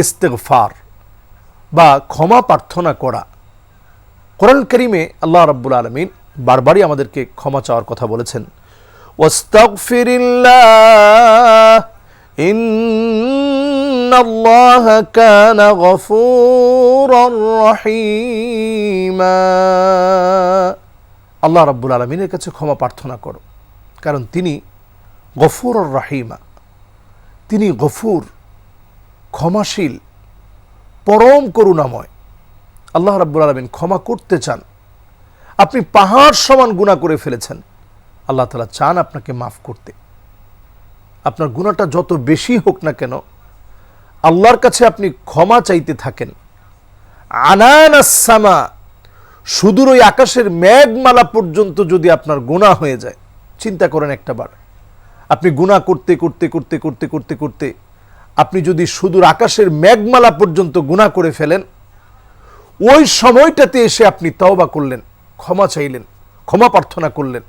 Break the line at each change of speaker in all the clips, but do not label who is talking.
ইস্তেগফার বা ক্ষমা প্রার্থনা করা। কোরআন কারীমে আল্লাহ রাব্বুল আলামিন বারবারই আমাদেরকে ক্ষমা চাওয়ার কথা বলেছেন। ওয়াস্তাগফিরিল্লাহ ইন্নাল্লাহা কানা গফুরার রহিমা। আল্লাহ রাব্বুল আলামিনের কাছে ক্ষমা প্রার্থনা করো, কারণ তিনি গফুরুর রহিমা, তিনি গফুর, ক্ষমাশীল, পরম করুণাময়। আল্লাহ রাব্বুল আলামিন ক্ষমা করতে চান। আপনি পাহাড় সমান গুনাহ করে ফেলেছেন, আল্লাহ তাআলা চান আপনাকে মাফ করতে। আপনার গুনাহটা যত বেশি হোক না কেন, আল্লাহর কাছে আপনি ক্ষমা চাইতে থাকেন। আনানাস সামা, সুদূর ওই আকাশের মেঘমালা পর্যন্ত যদি আপনার গুনাহ হয়ে যায়, চিন্তা করেন একটাবার, আপনি গুনাহ করতে করতে করতে করতে করতে করতে আপনি যদি সুদূর আকাশের মেঘমালা পর্যন্ত গুনাহ করে ফেলেন, ওই সময়টাতে এসে আপনি তওবা করলেন, ক্ষমা চাইলেন, ক্ষমা প্রার্থনা করলেন,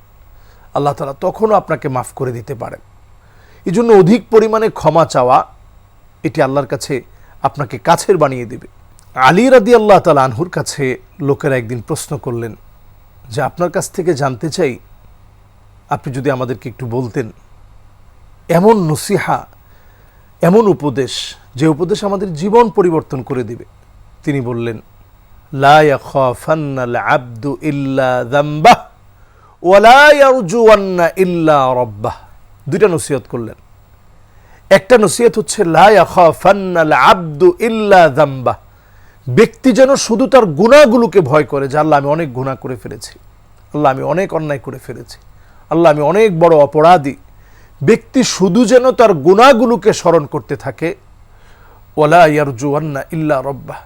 আল্লাহ তাআলা তখনও আপনাকে মাফ করে দিতে পারেন। এই জন্য অধিক পরিমাণে ক্ষমা চাওয়া, এটি আল্লাহর কাছে আপনাকে কাছের বানিয়ে দেবে। আলী রাদিয়াল্লাহু তাআলা আনহুর কাছে লোকেরা একদিন প্রশ্ন করলেন যে, আপনার কাছ থেকে জানতে চাই, আপনি যদি আমাদেরকে একটু বলতেন এমন নসিহা, এমন উপদেশ, যে উপদেশ আমাদের জীবন পরিবর্তন করে দিবে। তিনি বললেন, লা ইয়াখাফান্নাল আবদু ইল্লা যামবাহ ওয়া লা ইয়ারজুওয়ান্না ইল্লা রাব্বাহ। দুইটা নসিহত করলেন। একটা নসিহত হচ্ছে লা ইয়াখাফান্নাল আবদু ইল্লা যামবাহ, ব্যক্তি যেন শুধু তার গুনাহগুলোকে ভয় করে, যে আল্লাহ আমি অনেক গুনাহ করে ফেলেছি, আল্লাহ আমি অনেক অন্যায় করে ফেলেছি, আল্লাহ আমি অনেক বড় অপরাধী। ব্যক্তি শুধু যেন তার গুনাহগুলোকে স্মরণ করতে থাকে, ওয়ালা ইয়ারজুওয়ান্না ইল্লা রাব্বাহ,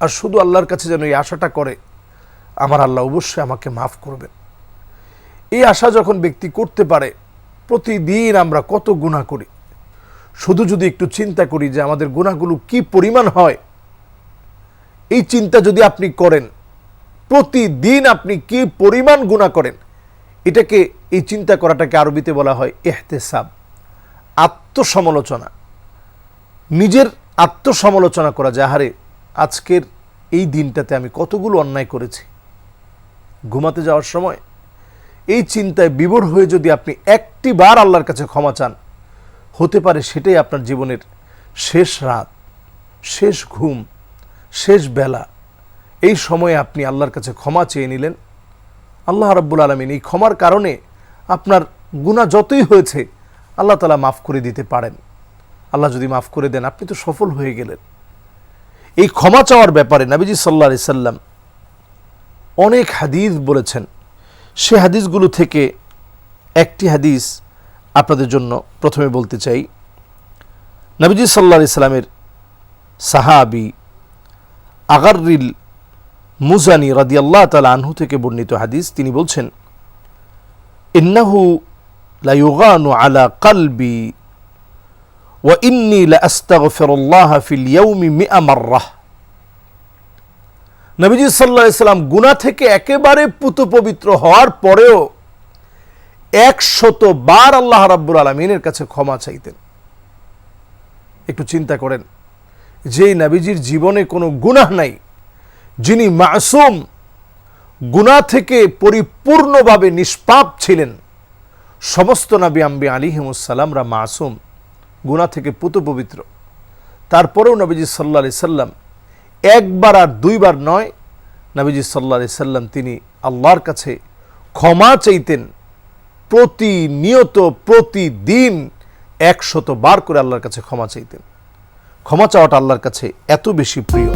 আর শুধু আল্লাহর কাছে যেন এই আশাটা করে, আমার আল্লাহ অবশ্যই আমাকে মাফ করবেন। এই আশা যখন ব্যক্তি করতে পারে, প্রতিদিন আমরা কত গুনাহ করি, শুধু যদি একটু চিন্তা করি যে আমাদের গুনাহগুলো কি পরিমাণ হয়, এই চিন্তা যদি আপনি করেন, প্রতিদিন আপনি কি পরিমাণ গুনাহ করেন, এটাকে, এই চিন্তা করাটাকে আরবিতে বলা হয় ইহতিসাব, আত্মসমালোচনা। নিজের আত্মসমালোচনা করা, যে আহারে আজকের এই দিনটাতে আমি কতগুলো অন্যায় করেছি। ঘুমাতে যাওয়ার সময় এই চিন্তায় বিভোর হয়ে যদি আপনি একটি বার আল্লাহর কাছে ক্ষমা চান, হতে পারে সেটাই আপনার জীবনের শেষ রাত, শেষ ঘুম, শেষ বেলা। এই সময়ে আপনি আল্লাহর কাছে ক্ষমা চেয়ে নিলেন, আল্লাহ রাব্বুল আলামিন এই ক্ষমার কারণে আপনার গুনাহ যতই হয়েছে আল্লাহ তাআলা মাফ করে দিতে পারেন। আল্লাহ যদি মাফ করে দেন, আপনি তো সফল হয়ে গেলেন। এই ক্ষমা চাওয়ার ব্যাপারে নবীজি সাল্লাল্লাহু আলাইহি সাল্লাম অনেক হাদিস বলেছেন। সে হাদিসগুলো থেকে একটি হাদিস আপনাদের জন্য প্রথমে বলতে চাই। নবীজি সাল্লাল্লাহু আলাইহি সাল্লামের সাহাবী আগাররিল মুজানি রাদিয়াল্লাহু তাআলা আনহু থেকে বর্ণিত হাদিস, তিনি বলছেন, ইন্নাহু লা ইউগানু আলা কলবি ওয়া ইন্নী লা আস্তাগফিরুল্লাহ ফিল ইয়াউমি 100 মাররাহ। নবীজি সাল্লাল্লাহু আলাইহি সাল্লাম গুনাহ থেকে একেবারে পুত পবিত্র হওয়ার পরেও 100 বার আল্লাহ রাব্বুল আলামিনের কাছে ক্ষমা চাইতেন। একটু চিন্তা করেন, যে নবীজির জীবনে কোনো গুনাহ নাই, যিনি মাসুম, গুনাহ থেকে পরিপূর্ণভাবে নিষ্পাপ ছিলেন। সমস্ত নবী আম্বিয়া আলাইহিমুস সালামরা মাসুম, গুনাহ থেকে পুত পবিত্র। তারপরেও নবীজি সাল্লাল্লাহু আলাইহি সাল্লাম একবার আর দুইবার নয়, নবীজি সাল্লাল্লাহু আলাইহি সাল্লাম তিনি আল্লাহর কাছে ক্ষমা চাইতেন প্রতিনিয়ত, প্রতিদিন 100 বার করে আল্লাহর কাছে ক্ষমা চাইতেন। ক্ষমা চাওয়াটা আল্লাহর কাছে এত বেশি প্রিয়।